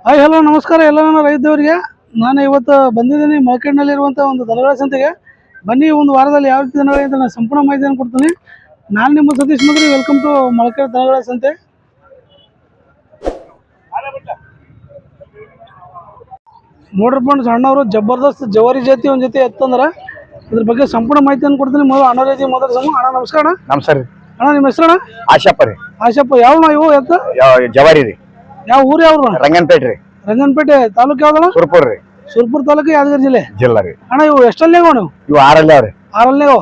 Hi hello ನಮಸ್ಕಾರ ಎಲ್ಲ ನನ್ನ ರೈತರಿಗೆ. ನಾನು ಇವತ್ತು ಬಂದಿದ್ದೀನಿ ಮಳಕೇಡ್ನಲ್ಲಿರುವಂಥ ಒಂದು ದನಗಳ ಸಂತೆಗೆ. ಬನ್ನಿ ಒಂದು ವಾರದಲ್ಲಿ ಯಾವ ರೀತಿ ದನಗಳು ಅಂತ ನಾನು ಸಂಪೂರ್ಣ ಮಾಹಿತಿಯನ್ನು ಕೊಡ್ತೀನಿ. ನಾನು ನಿಮ್ಮ ಸತೀಶ್ ಮದ್ರಿ. ವೆಲ್ಕಮ್ ಟು ಮಳಕೇಡ್ ದನಗಳ ಸಂತೆ. ನೋಡ್ರಪ್ಪ ಸಣ್ಣವರು ಜಬರ್ದಸ್ತ್ ಜವಾರಿ ಜಾತಿ ಒಂದು ಜೊತೆ ಎತ್ತಂದ್ರೆ ಇದ್ರ ಬಗ್ಗೆ ಸಂಪೂರ್ಣ ಮಾಹಿತಿಯನ್ನು ಕೊಡ್ತೀನಿ. ಮೊದಲು ಅಣ್ಣ ರೀತಿ ಮೊದಲು ಅಣ್ಣ ನಮಸ್ಕಾರ. ನಮಸ್ಕಾರ ಅಣ್ಣ ನಿಮ್ಮ ಹೆಸರಣ್ಣ? ಆಶಪ್ಪ ರೀ. ಆಶಪ್ಪ. ಯಾವ ಇವು ಎತ್ತ? ಜವಾರಿ ರೀ. ಯಾವ ಊರು? ಯಾವ? ರಂಗನಪೇಟೆ ರೀ. ರಂಗನಪೇಟೆ ತಾಲೂಕು ಯಾವ್ದಣ್ಣ? ಸುರಪುರ ರೀ. ಸುರಪುರ ತಾಲೂಕು ಯಾದಗಿರಿ ಜಿಲ್ಲೆ ರೀ. ಅಣ್ಣ ಇವು ಎಷ್ಟಲ್ಲೇ ನೀವು? ಇವು 6 ಅವ್ರಿ. 6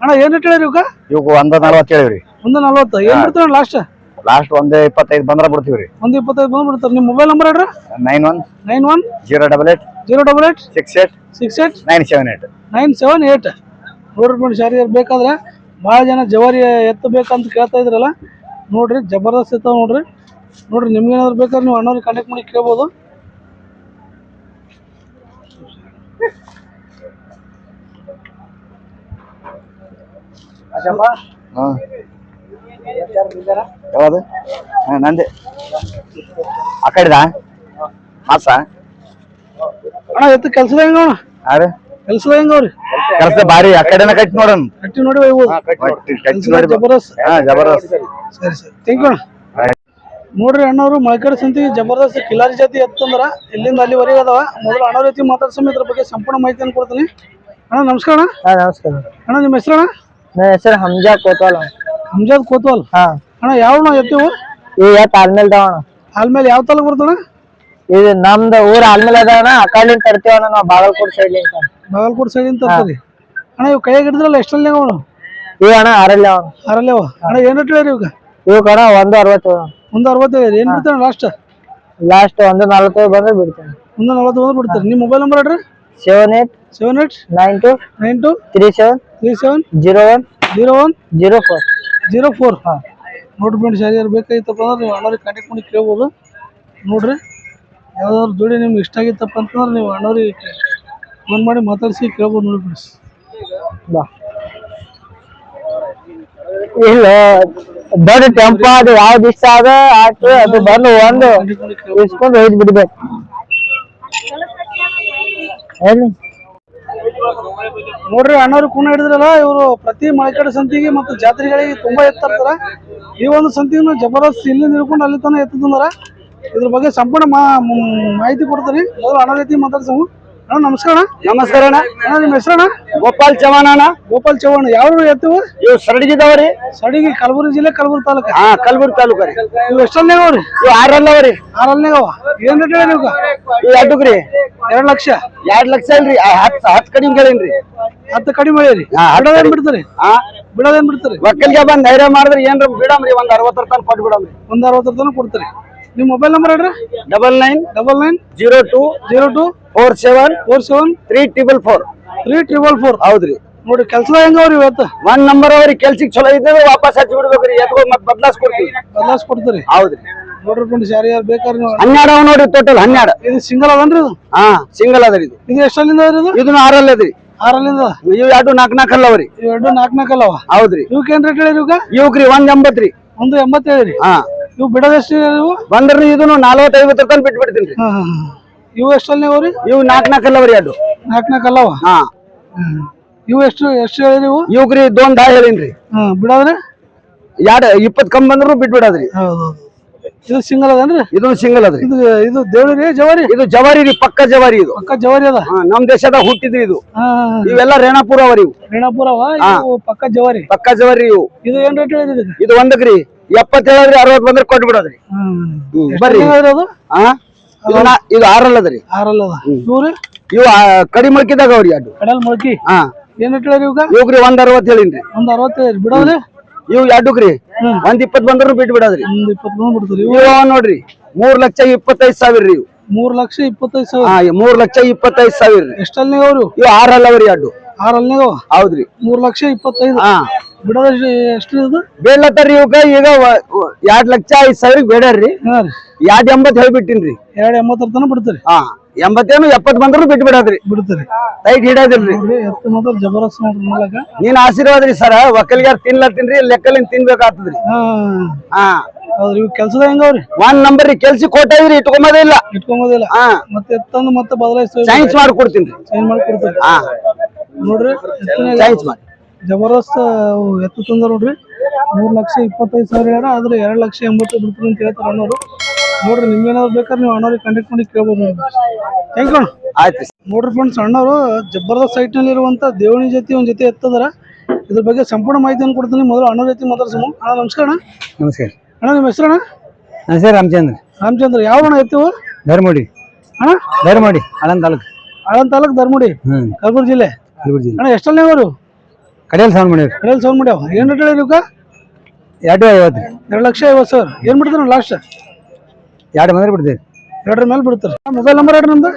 ಅಣ್ಣ ಏನ್ ರೇಟ್ ಹೇಳಿರಿ ಇವಕ್ಕ? ಇವು 140 ಹೇಳಿವ್ರಿ. 140 ಏನ್ ಬಿಡ್ತೀರ ಲಾಸ್ಟ್? ಲಾಸ್ಟ್ 125 ಬಂದ್ರ ಬಿಡ್ತೀವ್ರಿ. 125 ಬಂದ್ ಬಿಡ್ತಾರ. ನಿಮ್ಮ ಮೊಬೈಲ್ ನಂಬರ್ ಹೇಳ್ರಿ. 91 088 68 68 978 978. ನೋಡ್ರಿ ಶಾರಿ ಬೇಕಾದ್ರೆ ಭಾಳ ಜನ ಜವಾರಿ ಎತ್ತು ಬೇಕಂತ ಕೇಳ್ತಾ ಇದ್ರಲ್ಲ, ನೋಡ್ರಿ ಜಬರ್ದಸ್ತ್ ಇರ್ತಾವ ನೋಡ್ರಿ. ನಿಮ್ಗೇನಾದ್ರು ಬೇಕಾದ್ರೆ ನೀವು ಅಣ್ಣವ್ರಿಗೆ ಕಾಂಟ್ಯಾಕ್ಟ್ ಮಾಡಿ ಕೇಳ್ಬೋದು. ಯಾವ್ದು? ನಂದೆ ಆ ಕಡೆದಾ ಮಾಸ ಅಣ್ಣ ಎತ್ತು ಕೆಲ್ಸದ ಹೆಂಗ? ಕೆಲ್ಸದ ಹೆಂಗವ್ರಿ? ಕೆಲಸ ಬಾರಿ ಆ ಕಡೆನ ಕಟ್ಟಿ ನೋಡೋಣ. ಕಟ್ಟಿ ನೋಡಿ ಜಬರ್ದಸ್ತ್. ಜಬರ್ದಸ್ತ್. ಸರಿ ಥ್ಯಾಂಕ್ ಯು ಅಣ್ಣ. ನೋಡ್ರಿ ಅಣ್ಣವ್ರು ಮಳಕೇಡ್ ಸಂತಿ ಜಬರ್ದಸ್ತ್ ಕಿಲಾರಿ ಜಾತಿ ಎತ್ತಂದ್ರ ಇಲ್ಲಿಂದ ಅಲ್ಲಿವರೆಗೆ ಅದಾವ. ಮೊದಲು ಅಣ್ಣ ರೀತಿ ಮಾತಾಡ್ಸಮ ಇದ್ರ ಬಗ್ಗೆ ಸಂಪೂರ್ಣ ಮಾಹಿತಿಯನ್ನು ಕೊಡ್ತೀನಿ. ಅಣ್ಣ ನಮಸ್ಕಾರ. ನಮಸ್ಕಾರ ಅಣ್ಣ ನಿಮ್ಮ ಹೆಸರಣ್ಣ? ನನ್ನ ಹೆಸರು ಹಮ್ಜಾದ್ ಕೋತ್ವಾಲ್. ಹಮ್ಜಾದ್ ಕೋತ್ವಾಲ್. ಅಣ್ಣ ಯಾವ ಎತ್ತಿವು? ಈ ಎತ್ ಆಲ್ಮೇಲೆ ಅದಾವಣ. ಆಲ್ಮೇಲೆ ಯಾವ ತಾಲೂಕು ಬರ್ತಣ್ಣ? ಇದು ನಮ್ದು ಊರ್ ಆಲ್ಮೇಲೆ ಅದಾವಣ. ಆ ಕಡೆಯಿಂದ ತರ್ತೀವಣ್ಣ ನಾವು ಬಾಗಲಕೋಟೆ ಸೈಡ್ ಅಂತ. ಬಾಗಲಕೋಟೆ ಸೈಡ್ ಅಂತ ತರ್ತೀರಿ. ಅಣ್ಣ ಇವು ಕೈಯಾಗ ಹಿಡಿದ್ರಲ್ಲ ಎಷ್ಟಲ್ಲಿ ಅವನು? ಇವ ಅಣ್ಣ 6 ಅವ. 6 ಅಣ್ಣ ಏನ್ ರೇಟ್ ಹೇಳಿರಿ ಇವಾಗ? ಇವ್ ಕಣ 160. 160 ಹೇಳಿರಿ. ಏನ್ ಬಿಡ್ತಾನೆ ಲಾಸ್ಟ್? 140 ಬಂದ್ರೆ ಬಿಡ್ತೇನೆ. 140 ಬಂದ್ರೆ ಬಿಡ್ತಾರೆ. ನಿಮ್ಮ ಮೊಬೈಲ್ ನಂಬರ್ ಹೇಳ್ರಿ. 78 92 37 01 04. ನೋಡ್ರಿ ಫ್ರೆಂಡ್ಸ್, ಯಾರ್ಯಾರು ಬೇಕಾಗಿತ್ತಪ್ಪ ಅಂದ್ರೆ ನೀವು ಅಣ್ಣವ್ರಿಗೆ ಕಾಂಟ್ಯಾಕ್ಟ್ ಮಾಡಿ ಕೇಳ್ಬೋದು. ನೋಡ್ರಿ ಯಾವ್ದಾದ್ರು ಜೋಡಿ ನಿಮ್ಗೆ ಇಷ್ಟ ಆಗಿತ್ತಪ್ಪ ಅಂತಂದ್ರೆ ನೀವು ಅಣ್ಣವ್ರಿಗೆ ಫೋನ್ ಮಾಡಿ ಮಾತಾಡಿಸಿ ಕೇಳ್ಬೋದು. ನೋಡಿ ಫ್ರೆಂಡ್ಸ್. ಇಲ್ಲ ದೊಡ್ಡ ಟೆಂಪ ಅದು ಯಾವ್ದು ಇಷ್ಟ ಅದ ಆಯ್ತು ಅದು ಬಂದು ಒಂದು ಇಸ್ಕೊಂಡು ಒಯ್ದು ಬಿಡ್ಬೇಕು. ನೋಡ್ರಿ ಅಣ್ಣವ್ರು ಕೂನ ಹಿಡಿದ್ರಲ್ಲ, ಇವರು ಪ್ರತಿ ಮಳಕೇಡ್ ಸಂತಿಗೆ ಮತ್ತು ಜಾತ್ರೆಗಳಿಗೆ ತುಂಬಾ ಎತ್ತಿರ್ತಾರ. ಈ ಒಂದು ಸಂತಿನ ಜಬರ್ದಸ್ತ್ ಇಲ್ಲಿಂದ ಹಿಡ್ಕೊಂಡು ಅಲ್ಲಿ ತನಕ ಎತ್ತಂದ್ರ ಇದ್ರ ಬಗ್ಗೆ ಸಂಪೂರ್ಣ ಮಾಹಿತಿ ಕೊಡ್ತೀನಿ. ಮೊದಲು ಅಣ್ಣ ರೀತಿ ಮಾತಾಡ್ಸವು. ಅಣ್ಣ ನಮಸ್ಕಾರ. ನಮಸ್ಕಾರ ಅಣ್ಣ. ಅಣ್ಣ ನಿಮ್ಮ ಹೆಸರಣ್ಣ? ಗೋಪಾಲ್ ಚವಾಣ ಅಣ್ಣ. ಗೋಪಾಲ್ ಚವಾಣ. ಯಾವ ಎತ್ತವು? ಇವು ಸರಡಿಗಿದಾವ್ರಿ. ಸಡಿಗಿ ಕಲಬುರಗಿ ಜಿಲ್ಲೆ ಕಲಬುರಗಿ ತಾಲೂಕು. ಕಲಬುರಗಿ ತಾಲೂಕು ರೀ. ಇವು ಎಷ್ಟಲ್ಲೇ ಅವ್ರಿ? ಇವು 6 ಅವ್ರಿ. 6 ಏನ್ ರೇಟ್ ಹೇಳಿ ಇವಾಗ? ಇವು 2 2 ಲಕ್ಷ. 2 ಲಕ್ಷ ಅಲ್ರಿ. 10 ಕಡಿಮೆ ಕೇಳೇನ್ರಿ. 10 ಕಡಿಮೆ ಹೇಳಿ. ಬಿಡೋದೇನ್ ಬಿಡ್ತಾರೆ? ಬಿಡೋದೇನ್ ಬಿಡ್ತಾರೆ? ಒಕ್ಕಲ್ಗೆ ಬಂದ್ ಧೈರ್ಯ ಮಾಡಿದ್ರೆ ಏನ್ರ ಬಿಡಮ್ರಿ. 160 ತನಕ ಕೊಟ್ಟು ಬಿಡಮ್ರಿ. 160 ತನಕ ಕೊಡ್ತಾರೆ. ನಿಮ್ಮ ಮೊಬೈಲ್ ನಂಬರ್ ಹೇಳ್ರಿ. 99 02 47 344. ಹೌದ್ರಿ. ನೋಡಿ ಕೆಲ್ಸದ ಹೆಂಗವ್ರಿ ಇವತ್ತು? 1 ನಂಬರ್ ಅವ್ರಿ. ಕೆಲ್ಸಕ್ಕೆ ಚಲೋ ಇದ್ರೆ ವಾಪಸ್ ಹಚ್ಚಿ ಬಿಡ್ಬೇಕ್ರಿ. ಎತ್ಕೊ ಮತ್ ಬದಲಾಸ್ ಕೊಡ್ತೀರಿ. ಹೌದ್ರಿ. ನೋಡ್ರಿ ಫ್ರೆಂಡ್ಸ್, ಯಾರ್ಯಾರು ಬೇಕಾದ್ರೆ 12 ಅವ ನೋಡ್ರಿ. ಟೋಟಲ್ 12. ಇದು ಸಿಂಗಲ್ ಅದನ್ರಿ? ಇದು ಸಿಂಗಲ್ ಅದರಿ. ಇದು ಎಷ್ಟಲ್ಲಿಂದ ಅದ್ರಿ? ಇದನ್ನ 6 ಅದ್ರಿ. 6 ಇವು 2 4 ಅಲ್ಲವ್ರಿ. ಇವು 2 4 ಅಲ್ಲವ. ಹೌದ್ರಿ. ಇವಕ್ಕೆ ಏನ್ ರೇಟ್ ಹೇಳಿರಿ? ಇವಕ್ರಿ 180 ರೀ. 180 ಹೇಳಿರಿ. ಇವು ಬಿಡೋದು ಎಷ್ಟು ಇವು? ಬಂದ್ರಿ ಇದನ್ನು 40-50 ತನಕ ಬಿಟ್ಟು ಬಿಡ್ತೀನಿ. ಇವು ಎಷ್ಟಲ್ಲಿ ಅವ್ರಿ? ಇವು 4 ಅಲ್ಲವ್ರಿ. 2 4 ಅಲ್ಲವ. ಇವು ಎಷ್ಟು ಹೇಳಿರಿ? ಇವು ಇವಕ್ರಿ 2 10 ಹೇಳಿನ್ರಿ. ಬಿಡೋದ್ರಿ 20 ಕಮ್ಮಿ ಬಂದ್ರು ಬಿಟ್ಟು ಬಿಡೋದ್ರಿ. ಹೌದೌದು. ಇದು ಸಿಂಗಲ್ ಅದನ್ರಿ? ಇದು ಸಿಂಗಲ್ ಅದ್ರಿ. ಇದು ದೇವ್ರಿ ಜವಾರಿ? ಇದು ಜವಾರಿ ರೀ. ಪಕ್ಕ ಜವಾರಿ. ಇದು ಪಕ್ಕ ಜವಾರಿ ಅದ. ನಮ್ ದೇಶದಾಗ ಹುಟ್ಟಿದ್ರಿ ಇದು. ಇವೆಲ್ಲ ರೇಣಾಪುರ ಅವರಿ. ರೇಣಾಪುರವ. ಪಕ್ಕ ಜವಾರಿ. ಪಕ್ಕ ಜವಾರಿ ಇವು. ಇದು ಏನ್ ರೇಟ್ ಹೇಳಿದ್ರಿ? ಇದು 1 70 ಹೇಳಿದ್ರಿ. 60 ಬಂದ್ರೆ ಕೊಟ್ಟು ಬಿಡೋದ್ರಿ. ಬರ್ರಿ. ಅದು ಇದು 6 ಅದ್ರಿ. 6 ಅದ. ಇವ್ರಿ ಇವು ಕಡಿ ಮೊಳಕಿದಾಗ ಅವ್ರಿ. 2 ಕಡಲ್ ಮೊಳಕಿ. ಏನ್ ರೇಟ್ ಹೇಳಿರಿ ಇವಾಗ? ಇವ್ರಿ 160 ಹೇಳಿನ್ರಿ. 160 ಹೇಳಿರಿ. ಬಿಡೋದ್ರಿ ಇವು 2 120 ಬಂದ್ರು ಬಿಟ್ಟು ಬಿಡೋದ್ರಿ. 120 ಬಂದ್ ಬಿಡ್ತೀರಿ. ಇವು ನೋಡ್ರಿ 3,25,000 ರೀ. ಇವು 3,25,000. 3,25,000 ರೀ. ಎಷ್ಟಲ್ಲಿ ಅವರು? ಇವು 6 ಅಲ್ಲವ್ರಿ. 2 6 ಹೌದ್ರಿ. 3,25,000. ಬಿಡೋದು ಎಷ್ಟು ಇದು? ಬೇಡ್ಲತ್ತಾರ್ರಿ ಇವಕ್ಕ. ಈಗ 2,05,000 ಬೇಡ್ರಿ. 280 ಹೇಳ್ಬಿಟ್ಟಿನ್ರಿ. 280 ತನಕ ಬಿಡ್ತೀರಿ. 80 70 ಬಂದ್ರು ಬಿಟ್ಟು ಬಿಡೋದ್ರಿ. ಬಿಡ್ತೀರಿ. ಟೈಟ್ ಹಿಡಿಯೋದಿಲ್ರಿ. ಎತ್ತು ಮಾತ್ರ ಜಬರ್ದಸ್ತ್ ನೋಡ್ರಿ ನೋಡಕ. ನೀನ್ ಆಶೀರ್ವಾದ ರೀ ಸರ. ಒಕ್ಕಲ್ಗಾರ ತಿನ್ಲತ್ತೀನ್ರಿ. ಲೆಕ್ಕಲಿಂದ ತಿನ್ಬೇಕಾಗ್ತದ್ರಿ. ಹೌದ್ರಿ ಇವ್ ಕೆಲ್ಸದ ಹೆಂಗವ್ರಿ? ಒಂದ್ ನಂಬರ್ ಕೆಲ್ಸಕ್ಕೆ ಕೊಟ್ಟಿದ್ರಿ ಇಟ್ಕೊಂಬೋದೇ ಇಲ್ಲ. ಇಟ್ಕೊಂಬೋದಿಲ್ಲ. ಹಾ ಮತ್ತೆ ಎತ್ತಂದು ಮತ್ತೆ ಬದಲಾಯಿಸ್ತೀವಿ. ಸೈನ್ಸ್ ಮಾಡ್ಕೊಡ್ತೀನಿ. ಚೇಂಜ್ ಮಾಡ್ಕೊಡ್ತೀರಿ. ಹಾ ನೋಡ್ರಿ ಸೈನ್ಸ್ ಮಾಡಿ ಜಬರ್ದಸ್ತ್ ಎತ್ತು ತಂದ ನೋಡ್ರಿ. 3,25,000 ಹೇಳ್ಯಾರ. ಆದ್ರೆ 2,80,000 ಬಿಡ್ತೀರಿ ಅಂತ ಹೇಳ್ತಾರ ಅಣ್ಣವ್ರು. ನೋಡ್ರಿ ನಿಮ್ಗೇನಾದ್ರು ಬೇಕಾದ್ರೆ ನೀವು ಅಣ್ಣವ್ರಿಗೆ ಕಾಂಟ್ಯಾಕ್ಟ್ ಮಾಡಿ ಕೇಳ್ಬೋದು. Thank you. ಆಯ್ತು. ನೋಡ್ರಿ ಫ್ರೆಂಡ್ಸ್, ಅಣ್ಣವರು ಜಬರ್ದಸ್ತ್ ಸೈಟ್ ನಲ್ಲಿ ಇರುವಂತ ದೇವಣಿ ಜೊತೆ ಒಂದ್ ಜೊತೆ ಎತ್ತದರ. ಇದ್ರ ಬಗ್ಗೆ ಸಂಪೂರ್ಣ ಮಾಹಿತಿಯನ್ನು ಕೊಡ್ತೀನಿ. ಮೊದಲು ಅಣ್ಣವ್ರ ಜೊತೆ ಮಾತಾಡ್ಸೋಣ. ಅಣ್ಣ ನಮಸ್ಕಾರ. ನಮಸ್ಕಾರ ಅಣ್ಣ ನಿಮ್ಮ ಹೆಸರಣ್ಣ? ನನ್ನ ಹೆಸರು ರಾಮಚಂದ್ರ. ರಾಮಚಂದ್ರ. ಯಾವ ಅಣ್ಣ ಎತ್ತಿವು? ಧರ್ಮಡಿ. ಅಣ್ಣ ಧರ್ಮಡಿ ಆಳಂದ ತಾಲೂಕು. ಆಳಂದ ತಾಲೂಕು ಧರ್ಮಡಿ, ಕಲಬುರಗಿ ಜಿಲ್ಲೆ. ಅಣ್ಣ ಎಷ್ಟಲ್ಲೇ ಅವರು? ಕಡೆಯಲ್ಲಿ ಸೌಂಡ್ ಮಾಡಿ. ಕಡೆಯಲ್ಲಿ ಸೌಂಡ್ ಮಾಡ್ಯಾವ. ಏನ್ ರೇಟ್ ಹೇಳಿರಿ? 250. 2,50,000. ಏನ್ ಬಿಡ್ತಾರ ಲಾಸ್ಟ್? 2 ಬಂದ್ರೆ ಬಿಡ್ತೇವೆ. 2ರ ಮೇಲೆ ಬಿಡ್ತಾರೆ. ಮೊಬೈಲ್ ನಂಬರ್ ಹೇಳ್ರಿ ನಮ್ದು.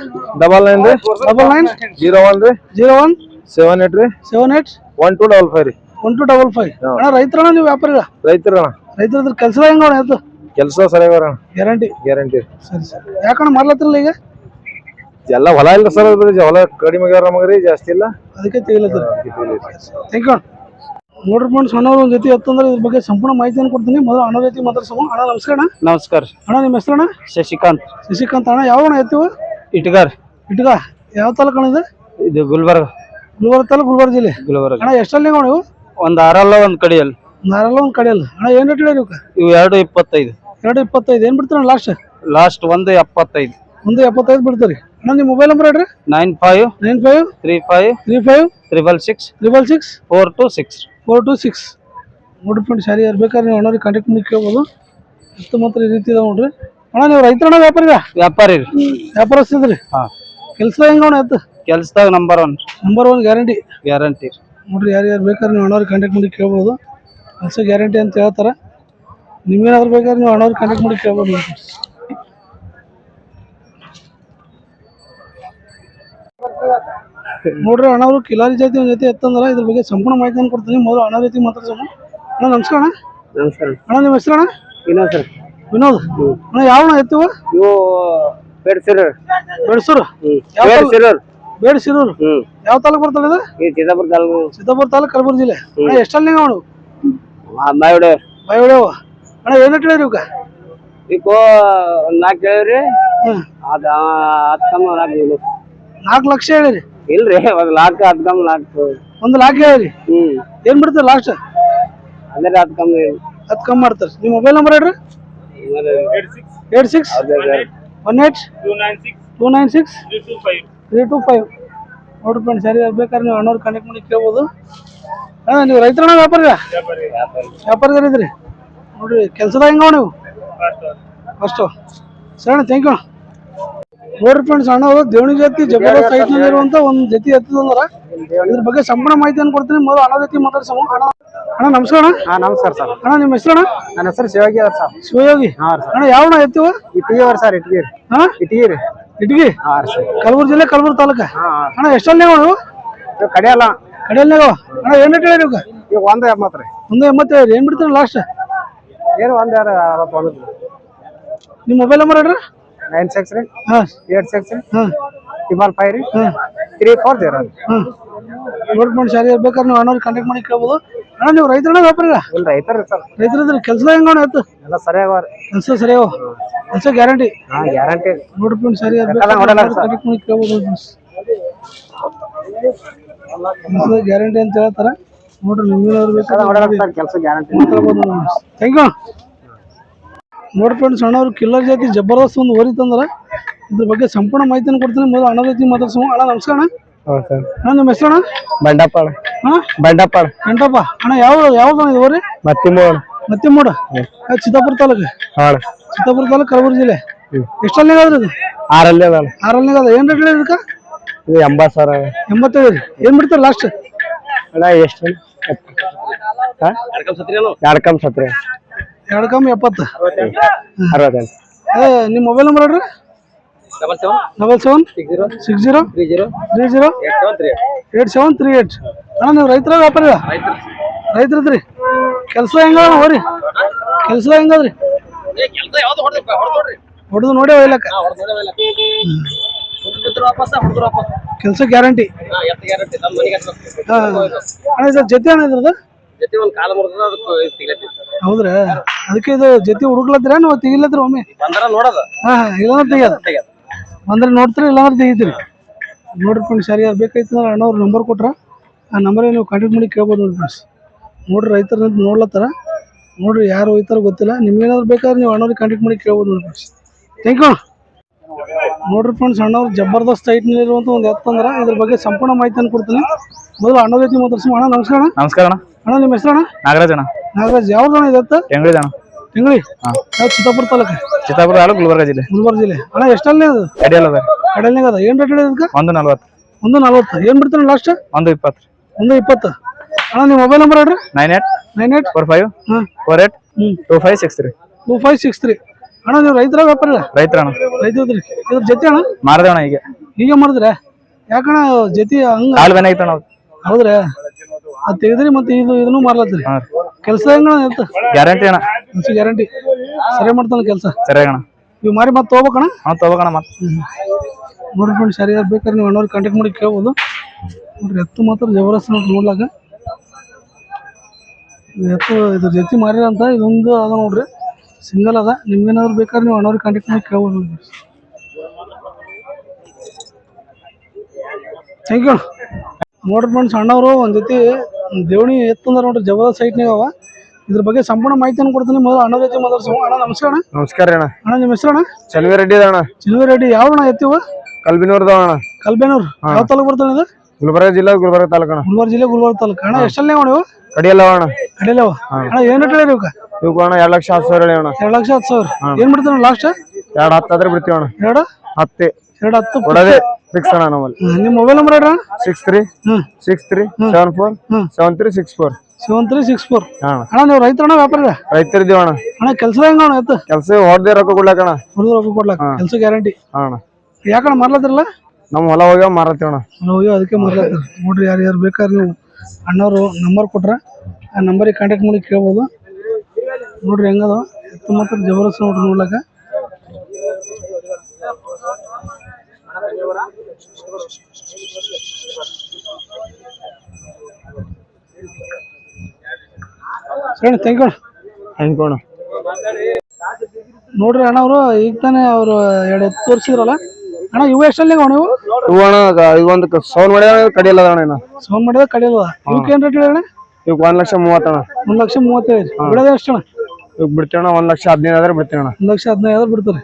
99 01 78 78 1255 1255. ಅಣ್ಣ ರೈತರಣ್ಣ ನೀವು ವ್ಯಾಪಾರಿಗಳ? ರೈತರ ರೈತರ ಕೆಲಸ ಹೆಂಗ ಆಯ್ತು? ಕೆಲಸ ಸರಿಯಾಗ ಗ್ಯಾರಂಟಿ. ಸರಿ ಸರಿ. ಯಾಕಣ್ಣ ಮಾರ್ಲತ್ತಿರಲ್ಲ ಈಗ? ಎಲ್ಲ ಹೊಲ ಇಲ್ಲ ಸರ್. ಹೊಲ ಕಡಿಮೆ ನಮಗ್ರಿ, ಜಾಸ್ತಿ ಇಲ್ಲ, ಅದಕ್ಕೆ ತೆಗಿಲತ್ತೀರಿ. Thank you. ನೋಡ್ರಿ ಫ್ರೆಂಡ್ಸ್, ಅಣ್ಣವ್ರು ಒಂದ್ ಜೊತೆ ಎತ್ತಂದ್ರೆ ಇದ್ರ ಬಗ್ಗೆ ಸಂಪೂರ್ಣ ಮಾಹಿತಿಯನ್ನು ಕೊಡ್ತೀನಿ. ಮೊದಲು ಅಣ್ಣ ಜೊತೆ ಮಾತಾಡ್ಸೋಣ. ಅಣ್ಣ ನಮಸ್ಕಾರ. ನಮಸ್ಕಾರ. ಅಣ್ಣ ನಿಮ್ಮ ಹೆಸರಣ್ಣ? ಶಶಿಕಾಂತ್. ಶಶಿಕಾಂತ್. ಅಣ್ಣ ಯಾವ ಅಣ್ಣ ಎತ್ತಿವು? ಇಟ್ಗಾರ್. ಇಟ್ಗ. ಯಾವ ತಾಲೂಕು ಅಣ್ಣ ಇದು? ಇದು ಗುಲ್ಬರ್ಗ. ಗುಲ್ಬರ್ಗ ತಾಲೂಕು, ಗುಲ್ಬರ್ಗ ಜಿಲ್ಲೆ. ಗುಲ್ಬರ್ಗ. ಅಣ್ಣ ಎಷ್ಟಲ್ಲಿ ಅಣ್ಣ ನೀವು? ಒಂದ್ ಆರಲ್ಲ ಒಂದ್ ಕಡಿಯಲ್ಲಿ. ನಾರಲ್ಲ ಒಂದ್ ಕಡೆಯಲ್ಲ. ಅಣ್ಣ ಏನ್ ರೇಟ್ ಹೇಳಿ ಇವಕ್ಕೆ? ಇವು 225. 225. ಏನ್ ಬಿಡ್ತೀರ ಲಾಸ್ಟ್? ಲಾಸ್ಟ್ 175. 175 ಬಿಡ್ತೀರಿ. ಅಣ್ಣ ನಿಮ್ಮ ಮೊಬೈಲ್ ನಂಬರ್ ಹೇಳ್ರಿ. 95 95 35 35 666 666 426 426. ನೋಡ್ರಿ ಫ್ರೆಂಡ್ಸ್, ಯಾರು ಯಾರು ಬೇಕಾದ್ರೆ ನೀವು ಅಣ್ಣವ್ರಿಗೆ ಕಾಂಟ್ಯಾಕ್ಟ್ ಮಾಡಿ ಕೇಳ್ಬೋದು. ಇಷ್ಟು ಮಾತ್ರ ಈ ರೀತಿ ಇದಾವೆ ನೋಡ್ರಿ. ಅಣ್ಣ ನೀವು ರೈತರಣ್ಣ ವ್ಯಾಪಾರಿಗ? ವ್ಯಾಪಾರಿ ರೀ. ವ್ಯಾಪಾರಸ್ಥದ್ರಿ. ಹಾ. ಕೆಲಸ ಹೆಂಗ ಅಣ್ಣ ಎತ್ತು? ಕೆಲ್ಸದಾಗ ನಂಬರ್ 1 ಗ್ಯಾರಂಟಿ. ಗ್ಯಾರಂಟಿ ನೋಡ್ರಿ, ಯಾರು ಯಾರು ಬೇಕಾದ್ರೆ ನೀವು ಅಣ್ಣವ್ರಿಗೆ ಕಾಂಟ್ಯಾಕ್ಟ್ ಮಾಡಿ ಕೇಳ್ಬೋದು. ಕೆಲಸ ಗ್ಯಾರಂಟಿ ಅಂತ ಹೇಳ್ತಾರೆ. ನಿಮ್ಗೇನಾದ್ರು ಬೇಕಾದ್ರೆ ನೀವು ಅಣ್ಣವ್ರಿಗೆ ಕಾಂಟ್ಯಾಕ್ಟ್ ಮಾಡಿ ಕೇಳ್ಬೋದು. ನೋಡ್ರಿ, ಅಣ್ಣವರು ಕಿಲಾರಿ ಜಾತಿ ಒಂದ್ ಜೊತೆ ಎತ್ತಂದ್ರ ಇದ್ರ ಬಗ್ಗೆ ಸಂಪೂರ್ಣ ಮಾಹಿತಿಯನ್ನು ಕೊಡ್ತೀನಿ. ಮೊದಲು ಅಣ್ಣ ಜೊತೆ ಮಾತಾಡ್ಸೋಣ. ಅಣ್ಣ ನಮಸ್ಕಾರ. ಅಣ್ಣ ನಮಸ್ಕಾರ. ಅಣ್ಣ ನಿಮ್ಮ ಹೆಸರಣ್ಣ? ವಿನೋದ್ ಸರ್. ವಿನೋದ್. ಅಣ್ಣ ಯಾವ ಅಣ್ಣ ಎತ್ತಿವು? ಇವು ಬೇಡ್ಸಿರು. ಬೆಡಸೂರು. ಬೇಡಸಿರೂರು. ಯಾವ ತಾಲೂಕು ಬರ್ತದೆ ಇದು? ಚಿತ್ತಾಪುರ ತಾಲೂಕು. ಚಿತ್ತಾಪುರ ತಾಲೂಕು, ಕಲಬುರಗಿ ಜಿಲ್ಲೆ. ಅಣ್ಣ ಎಷ್ಟಲ್ಲಿ ಅವನು? ಬಾಯಿವಡೆ. ಬಾಯಿವಡೆವ. ಅಣ್ಣ ಏನ್ ರೇಟ್ ಹೇಳಿರಿ ಇವಕ್ಕೆ? ಈಗ 4 ಹೇಳಿವ್ರಿ. ಅದ 10 4 ಲಕ್ಷ ಹೇಳಿರಿ? ಇಲ್ರಿ, 1 लाख 10 लाख. 1 लाख ಹೇಳಿರಿ. ಏನ್ ಬಿಡ್ತಾರೆ ಲಾಸ್ಟ್? ಅಂದ್ರೆ 10 ಕಮ್ಮಿ. 10 ಕಮ್ಮಿ ಮಾಡ್ತಾರೆ. ನಿಮ್ಮ ಮೊಬೈಲ್ ನಂಬರ್ ಹೇಳ್ರಿ. 86 18 296 325. ನೋಡ್ರಿ ಫ್ರೆಂಡ್ಸ್, ಯಾರು ಬೇಕಾದ್ರೆ ನೀವು ಅಣ್ಣವ್ರು ಕಾಂಟ್ಯಾಕ್ಟ್ ಮಾಡಿ ಕೇಳ್ಬೋದು. ಅಣ್ಣ ನೀವು ರೈತರಣ್ಣ ವ್ಯಾಪಾರಿಗ? ವ್ಯಾಪಾರಿಗರ ಇದ್ರಿ. ನೋಡ್ರಿ ಕೆಲಸದಾಗ ಹೆಂಗ ನೀವು? ಫಸ್ಟು. ಸರಿ ಅಣ್ಣ, ಥ್ಯಾಂಕ್ ಯು. ನೋಡ್ರಿ ಫ್ರೆಂಡ್ಸ್, ಅಣ್ಣವರು ದೇವಣಿ ಜಾತಿ ಜಬರ್ದಸ್ತ್ ಸೈಟ್ ನಲ್ಲಿ ಇರುವಂತ ಒಂದ್ ಜೊತೆ ಎತ್ತದಂದ್ರ ಇದ್ರ ಬಗ್ಗೆ ಸಂಪೂರ್ಣ ಮಾಹಿತಿಯನ್ನು ಕೊಡ್ತೀನಿ. ಮೊದಲು ಅಣ್ಣ ಜೊತೆ ಮಾತಾಡ್ಸೋಣ. ಅಣ್ಣ ನಮಸ್ಕಾರ. ನಮಸ್ಕಾರ ಸರ್. ಅಣ್ಣ ನಿಮ್ಮ ಹೆಸರಣ್ಣ? ನನ್ನ ಹೆಸರು ಶಿವಯೋಗಿ ಅವ್ರ ಸರ್. ಶಿವಯೋಗಿ. ಅಣ್ಣ ಯಾವ ಅಣ್ಣ ಎತ್ತಿವ? ಇಟ್ಟಿಗೆ ಅವ್ರ ಸರ್. ಇಟ್ಗಿರಿ. ಹಾ, ಇಟ್ಗಿರಿ. ಇಟ್ಗಿ. ಕಲಬುರಗಿ ಜಿಲ್ಲೆ, ಕಲಬುರಗಿ ತಾಲೂಕ. ಅಣ್ಣ ಎಷ್ಟಲ್ಲಿ ನೀವು? ಕಡೆಯಲ್ಲ. ಕಡೆಯಲ್ಲಿ ಅಣ್ಣ ಏನ್ ರೇಟ್ ಹೇಳಿರಿ? ಈಗ 180 ರೀ. 185. ಏನ್ ಬಿಡ್ತೀರಿ ಲಾಸ್ಟ್? ಏನು 160. ನಿಮ್ಮ ಮೊಬೈಲ್ ನಂಬರ್ ಹೇಳ್ರಿ. 96 ರೀ. 86 ರೀ. 555 ರೀ. 340. ನೋಟ್ ಮಾಡಿ ಶಾಲೆ ಬೇಕಾದ್ರೆ ನೀವು ಅಣ್ಣವ್ರಿಗೆ ಕಾಂಟ್ಯಾಕ್ಟ್ ಮಾಡಿ ಕೇಳ್ಬೋದು. ಅಣ್ಣ ನೀವು ರೈತರಣ್ಣ ವ್ಯಾಪಾರಿಗ? ಇಲ್ಲ, ರೈತರು ಸರ್. ರೈತರಿದ್ರಿ. ಕೆಲಸ ಹೆಂಗ ಎತ್ತು? ಎಲ್ಲ ಸರಿಯಾಗ ಕೆಲಸ ಸರಿಯಾವ. ಕೆಲಸ ಗ್ಯಾರಂಟಿ. ಗ್ಯಾರಂಟಿ. ನೋಟ್ ಮಾಡಿ ಸರಿ ಕಾಂಟ್ಯಾಕ್ಟ್ ಮಾಡಿ ಕೇಳ್ಬೋದು. ಗ್ಯಾರಂಟಿ ಅಂತ ಹೇಳ್ತಾರೆ. ನೋಡ್ರಿ, ನಿಮ್ಗೇನಾದ್ರು ಬೇಕಾದ್ರೆ ಕೆಲಸ ಗ್ಯಾರಂಟಿ. Thank you. ನೋಡಿ ಫ್ರೆಂಡ್ಸ್, ಅಣ್ಣವ್ರು ಕಿಲ್ಲರ್ ಜಾತಿ ಜಬರ್ದಸ್ತ್ ಒಂದು ಓರಿ ತಂದ್ರ ಇದ್ರ ಬಗ್ಗೆ ಸಂಪೂರ್ಣ ಮಾಹಿತಿಯನ್ನು ಕೊಡ್ತೀನಿ. ಮೊದಲು ಅಣ್ಣ ಜೊತೆ ಮಾತಾಡ್ಸೋಣ. ಅಣ್ಣ ನಮಸ್ಕಾರ. ಅಣ್ಣ ನಿಮ್ಮ ಹೆಸರಣ್ಣ? ಬಂಡಪ್ಪ. ಬಂಡಪ್ಪ. ಗಂಟಪ್ಪ. ಅಣ್ಣ ಯಾವ್ದು ಇದು ಓರಿ? ಮತ್ತಿಮೂಡ. ಚಿತ್ತಾಪುರ ತಾಲೂಕು. ಚಿತ್ತಾಪುರ ತಾಲೂಕು, ಕಲಬುರಗಿ ಜಿಲ್ಲೆ. ಎಷ್ಟಲ್ಲಿ ಆದ್ರಿ ಇದು? 6 ಅದ. ಏನ್ ರೇಟ್ ಹೇಳಿ ಇದಕ್ಕ? 80,000. 85. ಏನ್ ಬಿಡ್ತಾರೆ ಲಾಸ್ಟ್? ಅಣ್ಣ ಎಷ್ಟು? 2 ಕಮ್ 70. 2 ಕಮ್ಮಿ 70. 68. ನಿಮ್ಮ ಮೊಬೈಲ್ ನಂಬರ್ ಹೇಳ್ರಿ. 77 60 30 8738. ಅಣ್ಣ ನೀವು ರೈತರ ವ್ಯಾಪಾರ? ರೈತರಿದ್ರಿ. ಕೆಲಸ ಹೆಂಗ ಹೋರಿ? ಕೆಲಸ ಹೆಂಗದ್ರಿ? ಹೊಡೆದು ನೋಡಿ ಒಯ್ಲಕ್ಕ. ಕೆಲಸ ಗ್ಯಾರಂಟಿ. ಅಣ್ಣ ಇದು ಜೊತೆ ಅಣ್ಣ ಇದ್ರದ್ದು? ಹೌದ್ರಾ ಅದಕ್ಕೆ ಇದು ಜೊತೆ ಹುಡುಕ್ಲತ್ತೀರ ನಾವು ತೆಗಿಲತ್ತರ ಒಮ್ಮೆ ಬಂದ್ರ ನೋಡೋದು ಹಾ ಇಲ್ಲಾಂದ್ರೆ ತೆಗಿಯೋದು ಬಂದ್ರೆ ನೋಡ್ತೀರಿ ಇಲ್ಲಾಂದ್ರೆ ತೆಗಿತೀರಿ ನೋಡ್ರಿ ಫ್ರೆಂಡ್ಸ್ ಯಾರು ಬೇಕಾಯ್ತು ಅಂದ್ರೆ ಅಣ್ಣವ್ರ ನಂಬರ್ ಕೊಟ್ರ ಆ ನಂಬರಿಗೆ ನೀವು ಕಾಂಟ್ಯಾಕ್ಟ್ ಮಾಡಿ ಕೇಳ್ಬೋದು ನೋಡಿ ಫ್ರೆಂಡ್ಸ್ ನೋಡ್ರಿ ರೈತರ ನೋಡ್ಲತ್ತಾರ ನೋಡ್ರಿ ಯಾರು ಹೋಯ್ತಾರ ಗೊತ್ತಿಲ್ಲ ನಿಮ್ಗೇನಾದ್ರು ಬೇಕಾದ್ರೆ ನೀವು ಅಣ್ಣವ್ರಿಗೆ ಕಾಂಟ್ಯಾಕ್ಟ್ ಮಾಡಿ ಕೇಳ್ಬೋದು ನೋಡಿ ಫ್ರೆಂಡ್ಸ್ ಥ್ಯಾಂಕ್ ಯು ನೋಡ್ರಿ ಫ್ರೆಂಡ್ಸ್ ಅಣ್ಣವ್ರು ಜಬರ್ದಸ್ತ್ ಹೈಟ್ನಲ್ಲಿರುವಂಥ ಒಂದು ಎತ್ತಂದ್ರೆ ಇದ್ರ ಬಗ್ಗೆ ಸಂಪೂರ್ಣ ಮಾಹಿತಿಯನ್ನು ಕೊಡ್ತೀನಿ ಮೊದಲು ಅಣ್ಣ ಜೊತೆ ಮಾತಾಡ್ಸಿ ಅಣ್ಣ ನಮಸ್ಕಾರ ನಮಸ್ಕಾರ ಅಣ್ಣ ಅಣ್ಣ ನಿಮ್ಮ ಹೆಸರು ಅಣ್ಣ ನಾಗರಾಜ್ ಅಣ್ಣ ನಾಗರಾಜ್ ಯಾವ್ದು ಇದತ್ತ ಹೆಂಗ್ಳಿದ ಅಣ್ಣ ತಿಂಗಳಿ ಯಾವ ಚಿತ್ತಾಪುರ ತಾಲೂಕು ಚಿತ್ತಾಪುರ ತಾಲೂಕು ಗುಲ್ಬರ್ಗ ಜಿಲ್ಲೆ ಜಿಲ್ಲೆ ಅಣ್ಣ ಎಷ್ಟಲ್ಲೇ ಅದು ಅಡಿಯಲ್ಲ ಕಡೆಯಲ್ನಾಗ ಅದ ಏನು ರೇಟ್ ಇದಕ್ಕೆ 140 140 ಏನು ಬಿಡ್ತಾನೆ ಲಾಸ್ಟ್ 120 120 ಅಣ್ಣ ನಿಮ್ಮ ಮೊಬೈಲ್ ನಂಬರ್ ಹೇಳ್ರಿ 98 45 ಹಾಂ 48 2563 2563 ಅಣ್ಣ ನೀವು ರೈತರ ವ್ಯಾಪಾರ ರೈತರ ಅಣ್ಣ ರೈತದ್ರಿ ಇದ್ರ ಜೊತೆ ಅಣ್ಣ ಮಾರದೆ ಅಣ್ಣ ಈಗ ಮಾಡಿದ್ರೆ ಯಾಕಣ್ಣ ಜೊತೆ ಹಂಗ ಕಾಲು ಬೆನ ಐತಣ್ಣ ಹೌದ್ರಾ ಅದು ತೆಗೆದ್ರಿ ಮತ್ತೆ ಇದನ್ನು ಮಾರ್ಲತ್ರಿ ಕೆಲಸ ಹೆಂಗಣ್ಣ ಇರ್ತ ಗ್ಯಾರಂಟಿ ಅಣ್ಣ ಗ್ಯಾರಂಟಿ ಸರಿ ಮಾಡ್ತಾನ ಕೆಲಸ ಸರಿ ಅಣ್ಣ ಇವ್ ಮಾರಿ ಮತ್ತೆ ತಗೋಬೇಕಣ್ಣ ತಗೋಕಣ ಮತ್ತೆ ನೋಡಿ ಫ್ರೆಂಡ್ಸ್ ಸರಿ ಬೇಕಾದ್ರೆ ನೀವು ಅಣ್ಣವ್ರಿಗೆ ಕಾಂಟ್ಯಾಕ್ಟ್ ಮಾಡಿ ಕೇಳ್ಬೋದು ನೋಡ್ರಿ ಎತ್ತು ಮಾತ್ರ ಜಬರ್ದಸ್ತ್ ನೋಡ್ರಿ ನೋಡ್ಲಾಕ ಎತ್ತು ಇದ್ರ ಜೊತೆ ಮಾರಿ ಅಂತ ಇದೊಂದು ಅದ ನೋಡ್ರಿ ಸಿಂಗಲ್ ಅದ ನಿಮ್ಗೇನಾದ್ರು ಬೇಕಾದ್ರೆ ನೀವು ಅಣ್ಣವ್ರಿಗೆ ಕಾಂಟ್ಯಾಕ್ಟ್ ಮಾಡಿ ಕೇಳ್ಬೋದು ಥ್ಯಾಂಕ್ ಯು ನೋಡ್ರಿ ಫ್ರೆಂಡ್ಸ್ ಅಣ್ಣವರು ಒಂದು ಜೊತೆ ದೇವಣಿ ಎತ್ತಂದ್ರೆ ನೋಡ್ರಿ ಜಬರ್ದಸ್ತ್ ಸೈಟ್ನಾಗ ಅವ ಇದ್ರ ಬಗ್ಗೆ ಸಂಪೂರ್ಣ ಮಾಹಿತಿಯನ್ನು ಕೊಡ್ತೀನಿ ಮೊದಲು ಅಣ್ಣ ಜೊತೆ ಮಾತಾಡ್ಸೋ ಅಣ್ಣ ನಮಸ್ಕಾರ ಅಣ್ಣ ನಮಸ್ಕಾರ ಅಣ್ಣ ಅಣ್ಣ ನಿಮ್ಮ ಹೆಸರು ಅಣ್ಣ ಚಲವಿ ರೆಡ್ಡಿ ಅಣ್ಣ ಚಿಲ್ವಿ ರೆಡ್ಡಿ ಯಾವ ಅಣ್ಣ ಎತ್ತಿವ ಕಲ್ಬಿನೂರ್ದ ಅಣ್ಣ ಕಲ್ಬೇನೂರ್ ಯಾವ ತಾಲೂಕು ಬರ್ತಾನೆ ಇದು ಗುಲ್ಬರ್ಗ ಜಿಲ್ಲಾ ಗುಲ್ಬರ್ಗ ತಾಲೂಕು ಅಣ್ಣ ಗುಲ್ಬರ್ಗ ಜಿಲ್ಲೆ ಗುಲ್ಬರ್ಗ ತಾಲೂಕು ಅಣ್ಣ ಎಷ್ಟಲ್ಲೇ ಅಣ್ಣ ನೀವು ಕಡಿಯಲ್ಲ ಅಣ್ಣ ಕಡೆಯಲ್ಲವ ಅಣ್ಣ ಏನು ರೇಟ್ ಹೇಳಿರಿ ಇವಕ್ಕೆ ಇವ್ ಅಣ್ಣ 2,10,000 ಹೇಳಿ ಅಣ್ಣ 2,10,000 ಏನು ಬಿಡ್ತಾನೆ ಲಾಸ್ಟ್ 2,10 ಆದ್ರೆ ಬಿಡ್ತೀವಿ ಅಣ್ಣ 2,10 ಕೊಡೋದೇ ಫಿಕ್ಸ್ ಅಣ್ಣ ನಮ್ಮಲ್ಲಿ ನಿಮ್ಮ ಮೊಬೈಲ್ ನಂಬರ್ ಹೇಳ್ರಿ 63 7364 ಅಣ್ಣ ನೀವು ರೈತರಣ್ಣ ವ್ಯಾಪಾರ ರೈತರಿದ್ದೀವಿ ಅಣ್ಣ ಅಣ್ಣ ಕೆಲಸ ಹೆಂಗ ಅಣ್ಣ ಎತ್ತ ಕೆಲಸ ಹೊಡೆದೇ ರೊಕ್ಕ ಕೊಡ್ಲಾಕಣ ಹುಡುಗ ರೊಕ್ಕ ಕೊಡ್ಲಾಕ ಕೆಲಸ ಗ್ಯಾರಂಟಿ ಅಣ್ಣ ಯಾಕಣ್ಣ ಮಾರ್ಲತ್ತಿರಲ್ಲ ನಮ್ಮ ಹೊಲ ಹೋಗ್ಯಾವ ಮಾರತ್ತೀವಿ ಅಣ್ಣ ಹೋಗ್ಯಾವ ಅದಕ್ಕೆ ಮಾರ್ಲತ್ತೀರ ನೋಡ್ರಿ ಯಾರು ಬೇಕಾದ್ರೆ ನೀವು ಅಣ್ಣವರು ನಂಬರ್ ಕೊಟ್ರೆ ಆ ನಂಬರಿಗೆ ಕಾಂಟ್ಯಾಕ್ಟ್ ಮಾಡಿ ಕೇಳ್ಬೋದು ನೋಡ್ರಿ ಹೆಂಗದ ಎತ್ತು ಮಾತ್ರ ಜಬರ್ದಸ್ತ್ ನೋಡ್ರಿ ನೋಡ್ಲಾಕ ಸರಿ ಥ್ಯಾಂಕ್ ಯು ಅಣ್ಣ ನೋಡ್ರಿ ಅಣ್ಣ ಅವರು ಈಗ ತಾನೇ ಅವರು 2 ಎತ್ತು ತೋರಿಸಿದ್ರಲ್ಲ ಅಣ್ಣ ಇವು ಎಷ್ಟಲ್ಲಿ ನೀವು ಅಣ್ಣ ಇವೊಂದು ಸೌನ್ ಮಾಡ್ಯಾವ ಕಡಿಯಲ್ಲ ಅಣ್ಣ ಸೌನ್ ಮಾಡಿದ ಕಡಿಯಲ್ವ ಇವಕ್ಕೆ ಏನು ರೇಟ್ ಹೇಳಿ ಅಣ್ಣ ಇವಾಗ 1,30,000 ಅಣ್ಣ 1,35,000 ಬಿಡೋದು ಎಷ್ಟು ಅಣ್ಣ ಇವಾಗ ಬಿಡ್ತೀವಿ ಅಣ್ಣ 1,15,000 ಆದ್ರೆ ಬಿಡ್ತೀವಿ ಅಣ್ಣ 1,15,000 ಬಿಡ್ತಾರೆ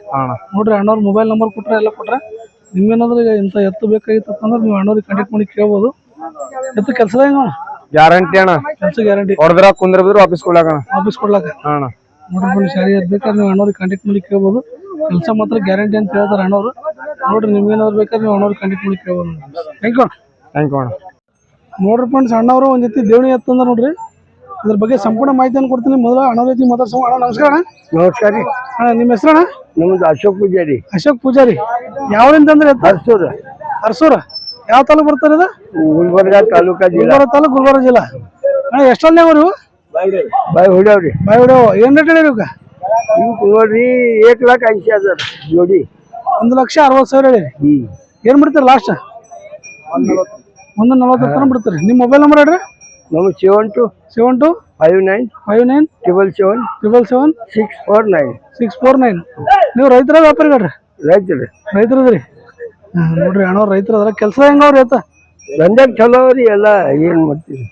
ನೋಡ್ರಿ ಅಣ್ಣವ್ರ ಮೊಬೈಲ್ ನಂಬರ್ ಕೊಟ್ರೆ ಎಲ್ಲ ಕೊಟ್ರೆ ನಿಮ್ಗೇನಾದ್ರೂ ಈಗ ಇಂಥ ಎತ್ತು ಬೇಕಾಗಿತ್ತು ಅಂದ್ರೆ ನೀವು ಅಣ್ಣವ್ರಿಗೆ ಕಾಂಟ್ಯಾಕ್ಟ್ ಮಾಡಿ ಕೇಳ್ಬೋದು ಎತ್ತು ಕೆಲಸದ ಹೆಂಗ ಗ್ಯಾರಂಟಿ ಅಣ್ಣ ಕೆಲಸ ಗ್ಯಾರಂಟಿ ಹೊಡೆದ್ರ ಕುಂದ್ರಬಿದ್ರು ಆಫೀಸ್ ಕೊಡ್ಲಾಕ ಆಫೀಸ್ ಕೊಡ್ಲಾಕ ಅಣ್ಣ ನೋಡ್ರಿ ಶಾರಿ ಬೇಕಾದ್ರೆ ನೀವು ಅಣ್ಣವ್ರಿಗೆ ಕಾಂಟ್ಯಾಕ್ಟ್ ಮಾಡಿ ಕೇಳ್ಬೋದು ಕೆಲಸ ಮಾತ್ರ ಗ್ಯಾರಂಟಿ ಅಂತ ಹೇಳ್ತಾರೆ ಅಣ್ಣವ್ರು ನೋಡ್ರಿ ನಿಮ್ಗೇನಾದ್ರು ಬೇಕಾದ್ರೆ ನೀವು ಅಣ್ಣವ್ರಿಗೆ ಕಾಂಟ್ಯಾಕ್ಟ್ ಮಾಡಿ ಕೇಳ್ಬೋದು ಥ್ಯಾಂಕ್ ಯು ಅಣ್ಣ ನೋಡ್ರಿ ಫ್ರೆಂಡ್ಸ್ ಅಣ್ಣವರು ಒಂದು ಜೊತೆ ದೇವಣಿ ಎತ್ತಂದ್ರೆ ನೋಡ್ರಿ ಇದ್ರ ಬಗ್ಗೆ ಸಂಪೂರ್ಣ ಮಾಹಿತಿಯನ್ನು ಕೊಡ್ತೀನಿ ಮೊದಲು ಅಣ್ಣವ್ರ ಜೊತೆ ಮಾತಾಡ್ಸೋ ಅಣ್ಣ ನಮಸ್ಕಾರ ಅಣ್ಣ ನಮಸ್ಕಾರ ರೀ ಅಣ್ಣ ನಿಮ್ಮ ಹೆಸರು ಅಣ್ಣ ನಮ್ದು ಅಶೋಕ್ ಪೂಜಾರಿ ಯಾವ್ರಿಂದ ಅಂದ್ರೆ ಅರ್ಸೂರ ಯಾವ ತಾಲೂಕು ಬರ್ತಾರೆ ಇದು ಗುಲ್ಬರ್ಗ ತಾಲೂಕಾ ಜಿಲ್ಲಾ ಗುಲ್ಬರ್ಗ ತಾಲೂಕು ಗುಲ್ಬರ್ಗ ಜಿಲ್ಲಾ ಅಣ್ಣ ಎಷ್ಟಲ್ಲೇ ಅವ್ರು ಬಾಯ್ ಹೊಡ್ಯಾವ್ರಿ ಬಾಯ್ ಹೊಡ್ಯಾವ ಏನು ರೇಟ್ ಹೇಳಿರಿ ಇವಾಗ ಇವ್ ನೋಡ್ರಿ 1,80,000 ಜೋಡಿ 1,60,000 ಹೇಳಿರಿ ಏನು ಬಿಡ್ತೀರಿ ಲಾಸ್ಟ್ 140 ತನಕ ಬಿಡ್ತೀರಿ ನಿಮ್ಮ ಮೊಬೈಲ್ ನಂಬರ್ ಹೇಳ್ರಿ ನಮ್ಮ 72 59 649 ನೀವು ರೈತರ ವ್ಯಾಪಾರಿ ಹೇಳ್ರಿ ರೈತರದ್ರಿ ನೋಡ್ರಿ ಅಣ್ಣ ರೈತರ ಅದ್ರ ಕೆಲಸ ಹೆಂಗ ಅವ್ರಿ ಆಯ್ತಾ ದಂಧೆಗ್ ಚಲೋ ರೀ ಎಲ್ಲ ಏನ್ ಮಾಡ್ತೀವಿ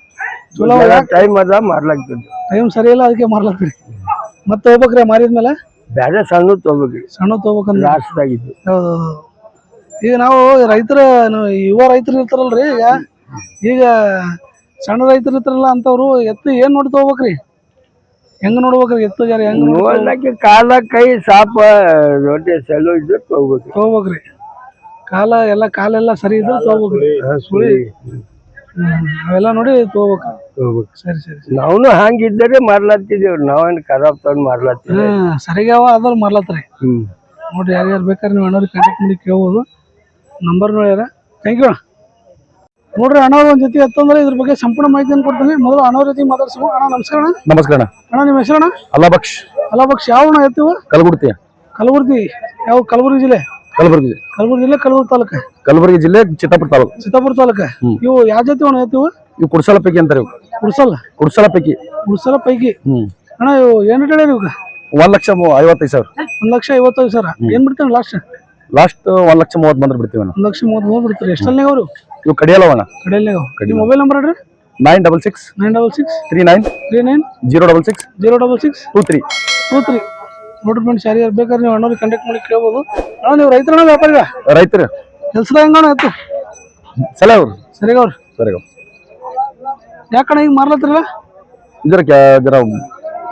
ಚಲೋ ಟೈಮ್ ಅದ ಮಾರ್ಲಾಗ್ತದೆ ಟೈಮ್ ಸರಿ ಇಲ್ಲ ಅದಕ್ಕೆ ಮಾರ್ಲತ್ತೀರಿ ಮತ್ತೆ ಹೋಗ್ಬೇಕ್ರಿ ಮಾರಿದ್ಮೇಲೆ ಬೇರೆ ಸಣ್ಣ ತಗೋಬೇಕ್ರಿ ಸಣ್ಣ ತಗೋಬೇಕಂದ್ರೆ ಲಾಸ್ಟ್ ಆಗಿದ್ದು ಹೌದು ಈಗ ನಾವು ರೈತರ ಯುವ ರೈತರು ಇರ್ತಾರಲ್ರಿ ಈಗ ಸಣ್ಣ ರೈತರು ಇರ್ತಾರಲ್ಲ ಅಂತವ್ರು ಎತ್ತು ಏನ್ ನೋಡಿ ತಗೋಬೇಕ್ರಿ ಹೆಂಗ್ ನೋಡ್ಬೇಕ್ರಿ ಎತ್ತು ಜಾರಿ ಹೆಂಗ್ ನೋಡ್ಲಿಕ್ಕೆ ಕಾಲ ಕೈ ಸಾಪ ರೊಟ್ಟೆ ಸೆಲೋ ಇದ್ರೆ ತಗೋಬೇಕ್ರಿ ಕಾಲೆಲ್ಲ ಸರಿ ಇದ್ರೆ ತಗೋಬೇಕ್ರಿ ಸುಳಿ ಅವೆಲ್ಲ ನೋಡಿ ತಗೋಬೇಕು ಸರಿ ನಾವ್ನು ಹಂಗಿದ್ದರೆ ಮಾರ್ಲಾತಿದೇವ್ರಿ ನಾವೇನ್ ಖರಾಬ್ ತಗೊಂಡ್ ಮಾರ್ಲಾತೀವಿ ಸರಿಗಾವ ಅದ್ರ ಮಾರ್ಲತ್ರಿ ನೋಡ್ರಿ ಯಾರ್ಯಾರು ಬೇಕಾದ್ರೆ ನೀವು ಅಣ್ಣವ್ರಿಗೆ ಕಾಂಟ್ಯಾಕ್ಟ್ ಮಾಡಿ ಕೇಳ್ಬೋದು ನಂಬರ್ ನೋಡ್ಯಾರ ಥ್ಯಾಂಕ್ ಯು ನೋಡ್ರಿ ಅಣ್ಣವ್ರ ಒಂದ್ ಜೊತೆ ಎತ್ತಂದ್ರೆ ಇದ್ರ ಬಗ್ಗೆ ಸಂಪೂರ್ಣ ಮಾಹಿತಿಯನ್ನು ಕೊಡ್ತೀನಿ ಮೊದಲು ಅಣ್ಣವ್ರ ಜೊತೆ ಮಾತಾಡ್ಸೋ ಅಣ್ಣ ನಮಸ್ಕಾರ ನಮಸ್ಕಾರ ಅಣ್ಣ ನಿಮ್ಮ ಹೆಸರು ಅಣ್ಣ ಅಲಾಬಕ್ಷ್ ಯಾವ ಅಣ್ಣ ಎತ್ತಿವ ಕಲಬುರ್ಗಿ ಯಾವ ಕಲಬುರ್ಗಿ ಜಿಲ್ಲೆ ಕಲಬುರ್ಗಿ ತಾಲೂಕು ಕಲಬುರ್ಗಿ ಜಿಲ್ಲೆ ಚಿತ್ತಾಪುರ ತಾಲೂಕು ಇವು ಯಾವ ಜೊತೆ ಅಣ್ಣ ಎತ್ತಿವ ಇವು ಕುಡ್ಸಲ ಪೈಕಿ ಅಂತಾರೆ ಕುಡ್ಸಲ ಪೈಕಿ ಅಣ್ಣ ಇವು ಏನು ರೇಟ್ ಹೇಳಿರಿ ಇವಾಗ? 1,55,000. 1,55,000 ಏನ್ ಬಿಡ್ತಾನೆ ಲಾಸ್ಟ್? ಲಾಸ್ಟ್ 1,30,000 ಬಂದ್ರೆ ಬಿಡ್ತೀವಿ ಅಣ್ಣ. 1,33,000 ಬಿಡ್ತಾರೆ. ಎಷ್ಟಲ್ಲಿ ಅವರು ಇವು ಕಡಿಯಲ್ಲವಣ್ಣ. ಕಡೆಯಲ್ಲಿ ನಿಮ್ಮ ಮೊಬೈಲ್ ನಂಬರ್ ಹೇಳ್ರಿ. 966 966 39 39 066 066 23. 23. ನೋಡ್ರಿ ಫ್ರೆಂಡ್ಸ್, ಯಾರು ಬೇಕಾದ್ರೆ ನೀವು ಅಣ್ಣವ್ರಿಗೆ ಕಾಂಟ್ಯಾಕ್ಟ್ ಮಾಡಿ ಕೇಳ್ಬೋದು. ಅಣ್ಣ ನೀವು ರೈತರಣ್ಣ ವ್ಯಾಪಾರಿಗ? ರೈತರು ಕೆಲ್ಸದ ಹೆಂಗಣ್ಣ ಎತ್ತು? ಸಲ ಅವ್ರು ಸರಿಗವ್ರು ಸರಿ ಯಾಕಣ್ಣ ಈಗ ಮಾರ್ಲತ್ತಿರಲ್ಲ? ಜರ ಜರ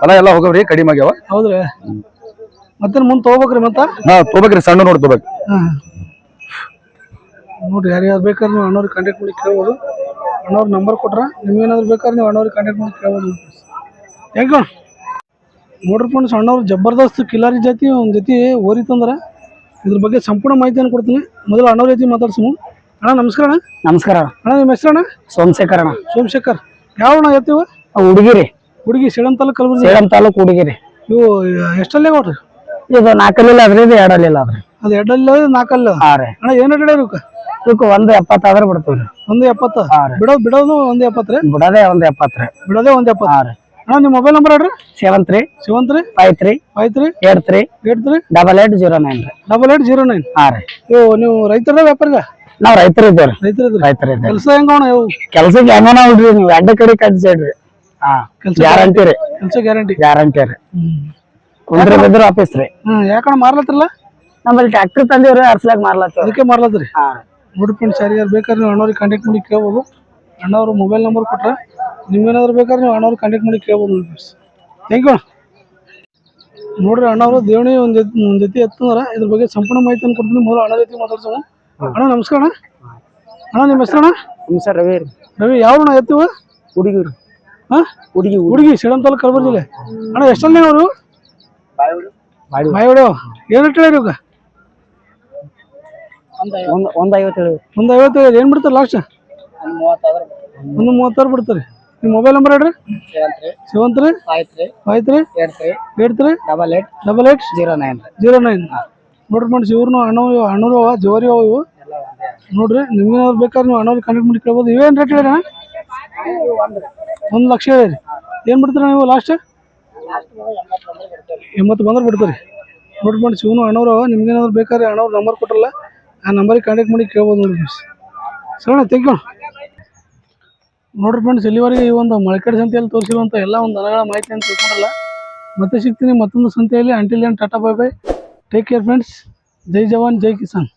ಹೊಲ ಎಲ್ಲ ಹೋಗವ್ರಿ, ಕಡಿಮೆ ಆಗ್ಯಾವ. ಹೌದ್ರಿ, ಮತ್ತೆ ಮುಂದೆ ತಗೋಬೇಕ್ರಿ ಮತ್ತ? ಹಾ ತಗೋಬೇಕ್ರಿ, ಸಣ್ಣ ನೋಡಿ ತಗೋಬೇಕು. ನೋಡ್ರಿ ಯಾರು ಬೇಕಾದ್ರೆ ನೀವು ಅಣ್ಣವ್ರಿಗೆ ಕಾಂಟ್ಯಾಕ್ಟ್ ಮಾಡಿ ಕೇಳ್ಬೋದು. ಅಣ್ಣವ್ರ ನಂಬರ್ ಕೊಟ್ರ ನಿಮ್ಗೇನಾದ್ರು ಬೇಕಾದ್ರೆ ನೀವು ಅಣ್ಣವ್ರಿಗೆ ಕಾಂಟ್ಯಾಕ್ಟ್ ಮಾಡಿ ಕೇಳ್ಬೋದು. Thank you. ನೋಡ್ರಿ ಫ್ರೆಂಡ್ಸ್, ಅಣ್ಣವ್ರು ಜಬರ್ದಸ್ತ್ ಕಿಲಾರಿ ಜಾತಿ ಒಂದು ಜೊತೆ ಓರಿ ತಂದ್ರೆ ಇದ್ರ ಬಗ್ಗೆ ಸಂಪೂರ್ಣ ಮಾಹಿತಿಯನ್ನು ಕೊಡ್ತೀನಿ. ಮೊದಲು ಅಣ್ಣವ್ರ ಜೊತೆ ಮಾತಾಡ್ಸು. ಅಣ್ಣ ನಮಸ್ಕಾರ. ಅಣ್ಣ ನಮಸ್ಕಾರ ಅಣ್ಣ, ನಿಮ್ಮ ಹೆಸರು ಅಣ್ಣ? ಸೋಮಶೇಖರ್ ಅಣ್ಣ. ಸೋಮಶೇಖರ್. ಯಾವ ಅಣ್ಣ ಎತ್ತಿವ? ಹುಡುಗಿರಿ, ಹುಡುಗಿ ಸೇಡಂ ತಾಲೂಕು ಕಲಬುರಗಿ. ಸೇಡಂ ತಾಲೂಕು ಹುಡುಗಿರಿ. ಇವು ಎಷ್ಟಲ್ಲೇ ಕೊಡ್ರಿ? ಇದು 4 ಅದ್ರಿ, ಇದು 2 ಅದ್ರಿ. ಅದು 2 4 ಹಾ ರೀ. ಅಣ್ಣ ಏನು ರೇಟ್ ಇವಕ್ಕೆ? ಇದಕ್ಕೆ 170 ಆದ್ರೆ ಬಿಡ್ತೀವ್ರಿ. 170. ಬಿಡೋದು 170 ರೀ? ಬಿಡೋದೇ 170 ರೀ. ಬಿಡೋದೇ 170. ಹಾ ರೀ. ಅಣ್ಣ ನಿಮ್ಮ ಮೊಬೈಲ್ ನಂಬರ್ ಹೇಳ್ರಿ. 73 73 53 53 83 83 8809 ರೀ. 8809. ಹಾ ರೀ. ಇವು ನೀವು ರೈತರ ವ್ಯಾಪಾರಿಗ? ನಾವ್ ರೈತರು ಇದ್ದೇವ್ರಿ. ರೈತರ ಕೆಲಸ ಹೆಂಗವಣ? ಇವು ಕೆಲ್ಸಕ್ಕೆ ಹೆಂಗ ನೋಡ್ರಿ, ನೀವು 2 ಕಡೆ ಕಟ್ಸಿಡ್ರಿ. ಹಾ, ಗ್ಯಾರಂಟಿ ರೀ. ಕೆಲಸ ಗ್ಯಾರಂಟಿ ರೀ. ಕುಂದ್ರ ಬಿದ್ರ ಆಫೀಸ್ ರೀ. ಯಾಕಣ್ಣ ಮಾರ್ಲತ್ತಿರಲ್ಲ? ನಮ್ಮಲ್ಲಿ ಟ್ರ್ಯಾಕ್ಟರ್ ತಂದಿವ್ರಿ, ಅರ್ಸಲಾಗ ಮಾರ್ಲತ್ತೀವಿ. ಅದಕ್ಕೆ ಮಾರ್ಲತ್ರಿ. ಹಾ. ನೋಡಿ ಫ್ರೆಂಡ್ಸ್, ಯಾರು ಬೇಕಾದ್ರೆ ನೀವು ಅಣ್ಣವ್ರಿಗೆ ಕಾಂಟ್ಯಾಕ್ಟ್ ಮಾಡಿ ಕೇಳ್ಬೋದು. ಅಣ್ಣವ್ರ ಮೊಬೈಲ್ ನಂಬರ್ ಕೊಟ್ರೆ ನಿಮ್ಗೇನಾದ್ರು ಬೇಕಾದ್ರೆ ನೀವು ಅಣ್ಣವ್ರಿಗೆ ಕಾಂಟ್ಯಾಕ್ಟ್ ಮಾಡಿ ಕೇಳ್ಬೋದು. Thank you. ನೋಡ್ರಿ, ಅಣ್ಣವರು ದೇವಣಿ ಒಂದು ಜೊತೆ ಎತ್ತಂದ್ರ ಇದ್ರ ಬಗ್ಗೆ ಸಂಪೂರ್ಣ ಮಾಹಿತಿಯನ್ನು ಕೊಡ್ತೀನಿ. ಮೊದಲು ಅಣ್ಣ ಜೊತೆ ಮಾತಾಡ್ಸೋಣ. ಅಣ್ಣ ನಮಸ್ಕಾರ. ಅಣ್ಣ ನಿಮ್ಮ ಹೆಸರು? ಅಣ್ಣ ಸರ್ ರವಿ ರೀ. ರವಿ. ಯಾವ ಅಣ್ಣ ಎತ್ತಿವ? ಹುಡುಗಿರು. ಹುಡುಗಿ ಸೇಡಂ ತಾಲೂಕು ಕಲಬುರಗಿ ಜಿಲ್ಲೆ. ಅಣ್ಣ ಎಷ್ಟಲ್ಲಿ ಅವರು? ಬಾಯಿವಡು. ಏನು ರೇಟ್ ಹೇಳಿರಿ ಇವಾಗ? 150. ಏನು ಬಿಡ್ತಾರೆ ಲಾಸ್ಟ್? 130 ಬಿಡ್ತಾರೆ. ನಿಮ್ಮ ಮೊಬೈಲ್ ನಂಬರ್ ಹೇಳ್ರಿ. 73 53 83 8809. ನೋಡ್ರಿ ಫ್ರೆಂಡ್ಸ್, ಇವ್ರನ್ನು ಅಣ್ಣವರು ಜೋರಿ ಅವ ಇವು. ನೋಡ್ರಿ, ನಿಮ್ಗೇನಾದ್ರು ಬೇಕಾದ್ರೆ ನೀವು ಅಣ್ಣವ್ರಿಗೆ ಕಾಂಟ್ಯಾಕ್ಟ್ ಮಾಡಿ ಕೇಳ್ಬೋದು. ಇವೇನು ರೇಟ್ ಹೇಳಿರಿ? 1 ಲಕ್ಷ ಹೇಳಿರಿ. ಏನು ಬಿಡ್ತೀರ ನೀವು ಲಾಸ್ಟ್? 80 ಬಂದ್ರೆ ಬಿಡ್ತೀರಿ. ನೋಡ್ರಿ ಫ್ರೆಂಡ್ಸ್, ಇವನು ಅಣ್ಣವ್ರು ನಿಮ್ಗೇನಾದ್ರು ಬೇಕಾದ್ರೆ ಅಣ್ಣವ್ರ ನಂಬರ್ ಕೊಟ್ಟರಲ್ಲ, ಆ ನಂಬರಿಗೆ ಕಾಂಟ್ಯಾಕ್ಟ್ ಮಾಡಿ ಕೇಳ್ಬೋದು. ನೋಡ್ರಿ ಫ್ರೆಂಡ್ಸ್, ಸರಿ ಥ್ಯಾಂಕ್ ಯು. ನೋಡ್ರಿ ಫ್ರೆಂಡ್ಸ್, ಇಲ್ಲಿವರೆಗೆ ಈ ಒಂದು ಮಳಕೇಡ್ ಸಂತೆಯಲ್ಲಿ ತೋರಿಸಿರುವಂಥ ಎಲ್ಲ ಒಂದು ದನಗಳ ಮಾಹಿತಿಯನ್ನು ತಿಳ್ಕೊಂಡ್ರಲ್ಲ. ಮತ್ತೆ ಸಿಗ್ತೀನಿ ಮತ್ತೊಂದು ಸಂತೆಯಲ್ಲಿ. Until then tata bye bye. Take care friends. ಜೈ ಜವಾನ್ ಜೈ ಕಿಸಾನ್.